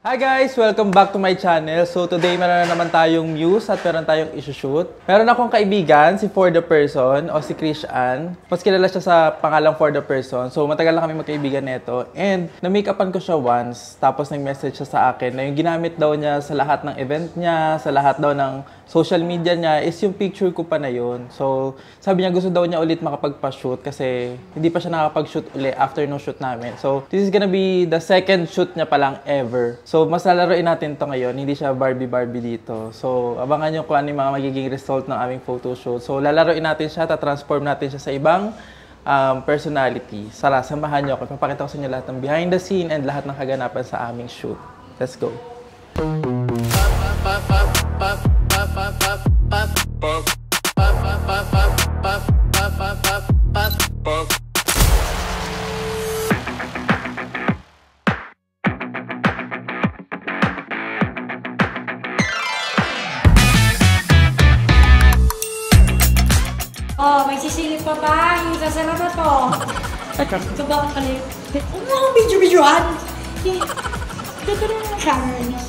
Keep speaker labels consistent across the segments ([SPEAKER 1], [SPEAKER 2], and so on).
[SPEAKER 1] Hi guys! Welcome back to my channel. So today meron na naman tayong news at meron tayong issue-shoot. Meron akong kaibigan, si For The Person o si Christian. Mas kilala siya sa pangalang For The Person. So matagal na kami magkaibigan nito. And na-make-upan ko siya once. Tapos nag-message siya sa akin na yung ginamit daw niya sa lahat ng event niya, sa lahat daw ng social media niya is yung picture ko pa na yun. So sabi niya gusto daw niya ulit makapagpa-shoot kasi hindi pa siya nakapag-shoot ulit after nung shoot namin. So this is gonna be the second shoot niya pa lang ever. So, mas lalaroin natin to ngayon. Hindi siya Barbie dito. So, abangan nyo kung ano yung mga magiging result ng aming photoshoot. So, lalaroin natin siya, tatransform natin siya sa ibang personality. Sara, samahan nyo ako. Papakita ko sa inyo lahat ng behind the scene and lahat ng kaganapan sa aming shoot. Let's go!
[SPEAKER 2] Oh, may sisilip pa ba? Yung sasarap na to. Ito ba ka kalit? Oh, video-videoan! Dito na yung camera niya.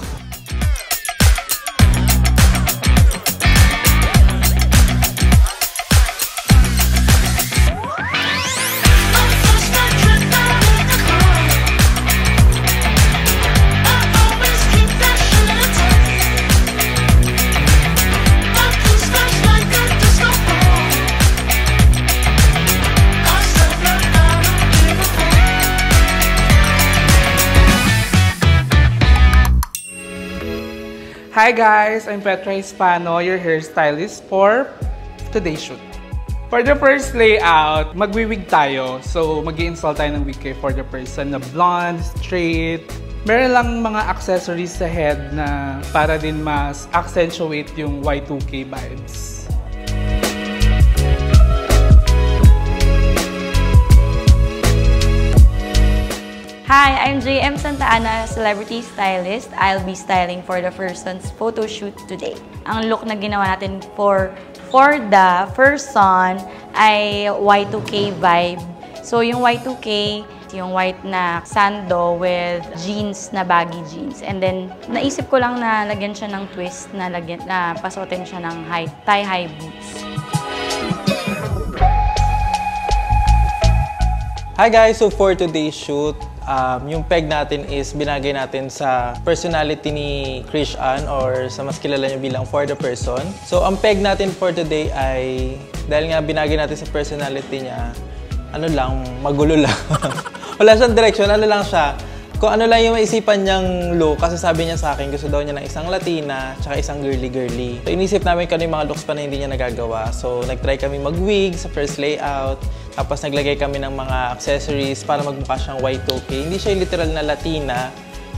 [SPEAKER 3] Hi guys, I'm Petra Hispano, your hairstylist for today's shoot. For the first layout, magwi-wig tayo. So, mag-i-install tayo ng wig kay For The Person na blonde, straight. Meron lang mga accessories sa head na para din mas accentuate yung Y2K vibes.
[SPEAKER 4] Hi, I'm JM Santa Ana, celebrity stylist. I'll be styling For The Person's photo shoot today. Ang look na ginawa natin for The Person ay Y2K vibe. So yung Y2K, yung white na sando with jeans na baggy jeans. And then naisip ko lang na lagyan siya ng twist na pasuotin siya ng thigh-high boots.
[SPEAKER 1] Hi guys! So for today's shoot, yung peg natin is binagay natin sa personality ni Christian or sa mas kilala niyo bilang For The Person. So ang peg natin for today ay, dahil nga binagay natin sa personality niya, ano lang, magulo lang. Wala siyang direction, ano lang siya. Kung ano lang yung maisipan niyang look, kasi sabi niya sa akin, gusto daw niya ng isang Latina, tsaka isang girly-girly. So inisip namin kung ano yung mga looks pa na hindi niya nagagawa. So nag-try kami mag-wig sa first layout. Tapos naglagay kami ng mga accessories para magmukha siyang Y2K. Hindi siya literal na Latina,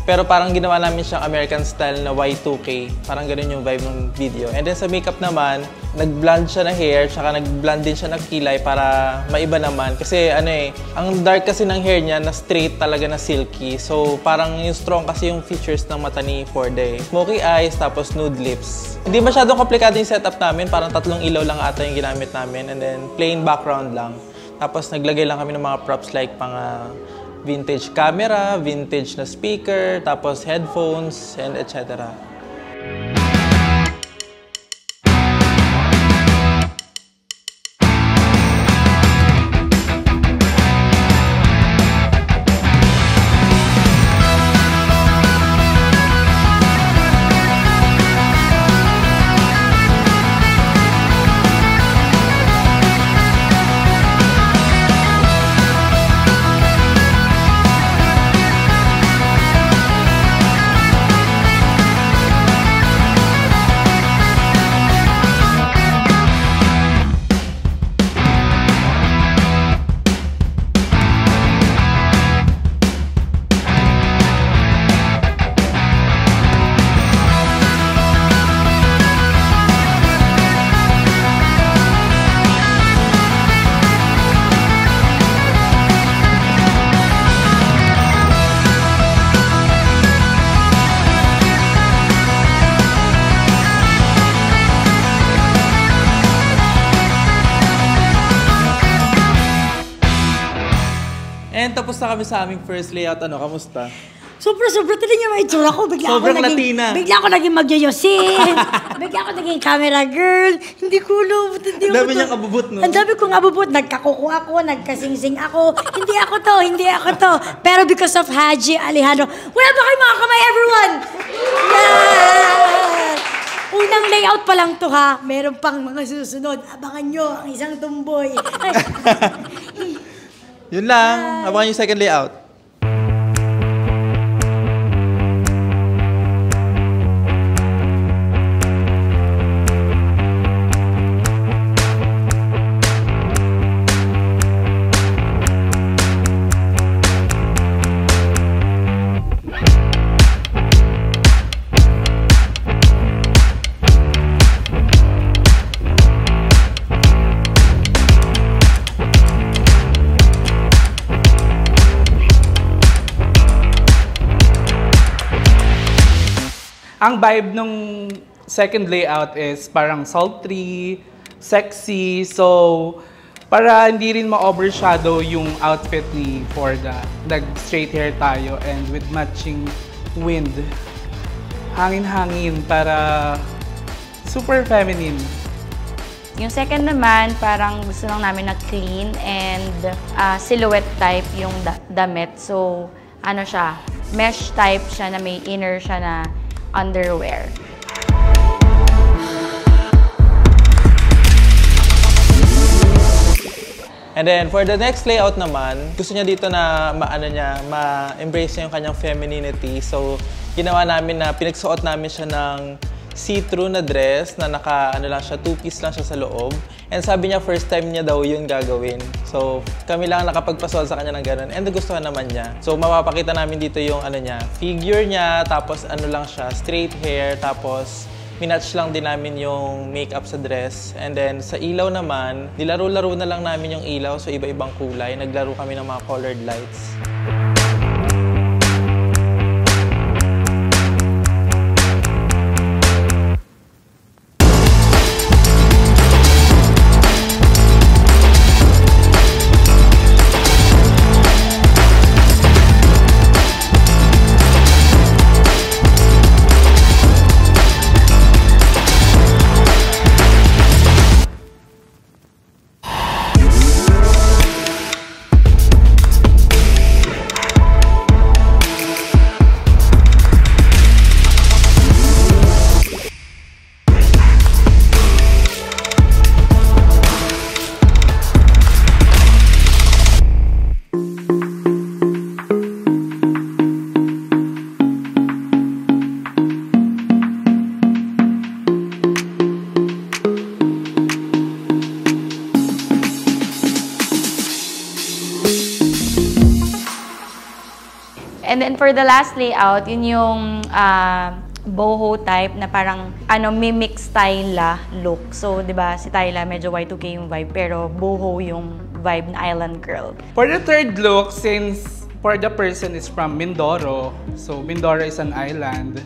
[SPEAKER 1] pero parang ginawa namin siyang American style na Y2K. Parang ganun yung vibe ng video. And then sa makeup naman, nag-blond siya na hair, tsaka nag-blond din siya ng kilay para maiba naman. Kasi ano ang dark kasi ng hair niya na straight talaga na silky. So parang yung strong kasi yung features ng mata ni Forde. Smoky eyes, tapos nude lips. Hindi masyadong komplikado yung setup namin. Parang 3 ilaw lang ata yung ginamit namin. And then plain background lang. Tapos naglagay lang kami ng mga props like pang vintage camera, vintage na speaker, tapos headphones, and etc. And tapos na kami sa aming first layout. Ano, kamusta?
[SPEAKER 2] Sobra-sobra talaga yung mga itsura ko.
[SPEAKER 1] Sobrang Latina.
[SPEAKER 2] Bigla ako naging magyoyosin. Bigla ako naging camera girl. Hindi ko alam.
[SPEAKER 1] Ang dami niyang abubot, no?
[SPEAKER 2] Ang dami kong abubot. Nagkakuko ako, nagkasingsing ako. Hindi ako to. Pero because of Haji Alejandro. Wala ba kayo mga kamay, everyone? Yan! Unang layout pa lang to, ha? Meron pang mga susunod. Abangan nyo ang isang tumboy.
[SPEAKER 1] Yun lang. Abangan yung second layout.
[SPEAKER 3] Ang vibe nung second layout is parang sultry, sexy, so para hindi rin ma-overshadow yung outfit ni Forda. Nag-straight hair tayo and with matching wind. Hangin-hangin para super feminine.
[SPEAKER 4] Yung second naman, parang gusto lang namin na clean and silhouette type yung damit. So, ano siya, mesh type siya na may inner siya na underwear.
[SPEAKER 1] And then, for the next layout naman, gusto niya dito na ma-embrace niya yung kanyang femininity. So, ginawa namin na pinagsuot namin siya ng see-through na dress na lang siya, two-piece lang siya sa loob. And sabi niya, first time niya daw yun gagawin. So, kami lang nakapagpasuot sa kanya ng ganun. And nagustuhan naman niya. So, mapapakita namin dito yung figure niya, tapos lang siya, straight hair, tapos minatch lang din namin yung makeup sa dress. And then, sa ilaw naman, nilaro-laro na lang namin yung ilaw. So, iba-ibang kulay. Naglaro kami ng mga colored lights.
[SPEAKER 4] And then for the last layout, yun yung boho type na parang mimic style look. So, 'di ba, si Tyla medyo Y2K yung vibe pero boho yung vibe na island girl.
[SPEAKER 3] For the third look, since for the person is from Mindoro, so Mindoro is an island.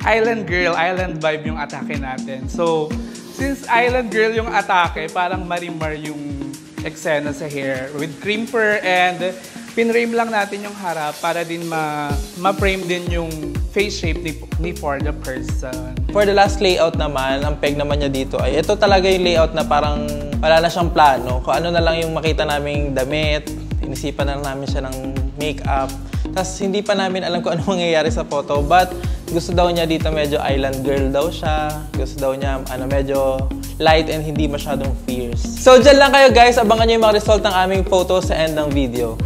[SPEAKER 3] Island girl, island vibe yung atake natin. So, since island girl yung atake, parang marimar yung eksena sa hair with cream fur and pinrame lang natin yung harap para din ma-frame din yung face shape ni for the person.
[SPEAKER 1] For the last layout naman, ang peg naman niya dito ay ito talaga yung layout na parang wala na siyang plano. Kung ano na lang yung makita naming damit, inisipan na lang namin siya ng makeup. Tapos hindi pa namin alam kung ano mangyayari sa photo, but gusto daw niya dito medyo island girl daw siya. Gusto daw niya medyo light and hindi masyadong fierce. So dyan lang kayo guys, abangan niyo yung mga result ng aming photo sa end ng video.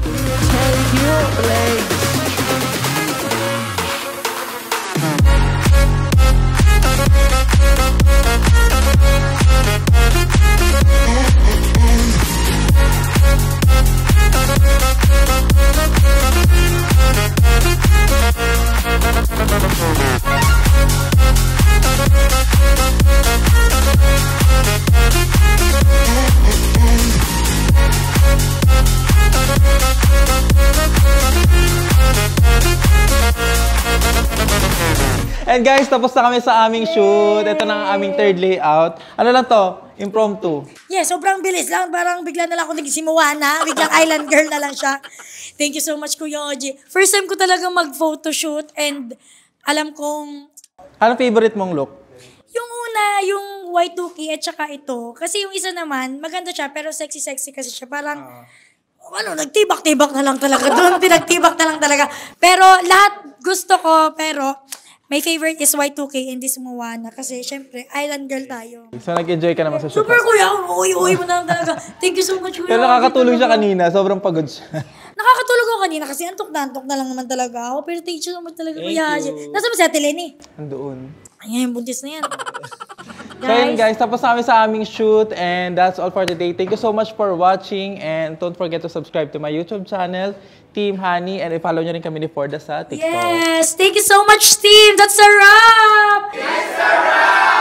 [SPEAKER 1] And guys, tapos na kami sa aming shoot. Ito na ang aming third layout. Ano lang to? Impromptu.
[SPEAKER 2] Yeah, sobrang bilis lang. Parang bigla na lang ako naging si Moana. Biglang island girl na lang siya. Thank you so much, Kuya Oji. First time ko talaga mag-photoshoot and alam kong
[SPEAKER 1] Ano favorite mong look?
[SPEAKER 2] yung una, yung Y2K at saka ito. Kasi yung isa naman, maganda siya pero sexy-sexy kasi siya. Parang, nagtibak-tibak na lang talaga doon. Pinagtibak na lang talaga. Pero lahat gusto ko, pero my favorite is Y2K and this Moana. Kasi syempre, island girl tayo.
[SPEAKER 1] So, nag-enjoy ka naman sa shoot.
[SPEAKER 2] Super kuya, uy mo na lang talaga. Thank you so much, kuya.
[SPEAKER 1] Pero nakakatulog siya kanina. Sobrang pagod siya.
[SPEAKER 2] Nakakatulog ako kanina kasi antok na lang naman talaga ako. Pero thank you so much talaga, kuya. Nasaan ba si Ate Lenny?
[SPEAKER 1] Andoon.
[SPEAKER 2] Ayan, buntis na yan.
[SPEAKER 1] So yun guys, tapos namin sa aming shoot and that's all for today. Thank you so much for watching and don't forget to subscribe to my YouTube channel, Team Honey, and i-follow nyo rin kami ni Forda sa TikTok.
[SPEAKER 2] Yes! Thank you so much, team! That's a wrap!
[SPEAKER 5] It's a wrap!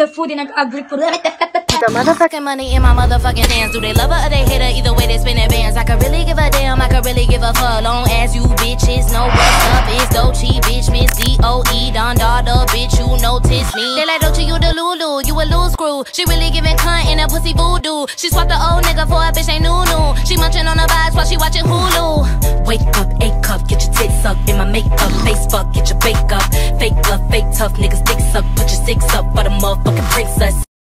[SPEAKER 2] the food in agriculture.
[SPEAKER 5] The motherfucking money in my motherfucking hands. Do they love her or they hate her? Either way they spinning bands. I could really give a damn, I could really give a fuck. Long as you bitches know what's up. It's Dolce, bitch, Miss D.O.E. Don Dada, bitch, you notice me. They like Dolce, you the Lulu, you a loose screw. She really giving cunt in a pussy voodoo. She swapped the old nigga for a bitch ain't new. She munching on the vibes while she watching Hulu. Wake up, A cup, get your tits up in my makeup. Face fuck, get your bake up. Fake love, fake tough, niggas dicks up. Put your six up for the motherfucking princess.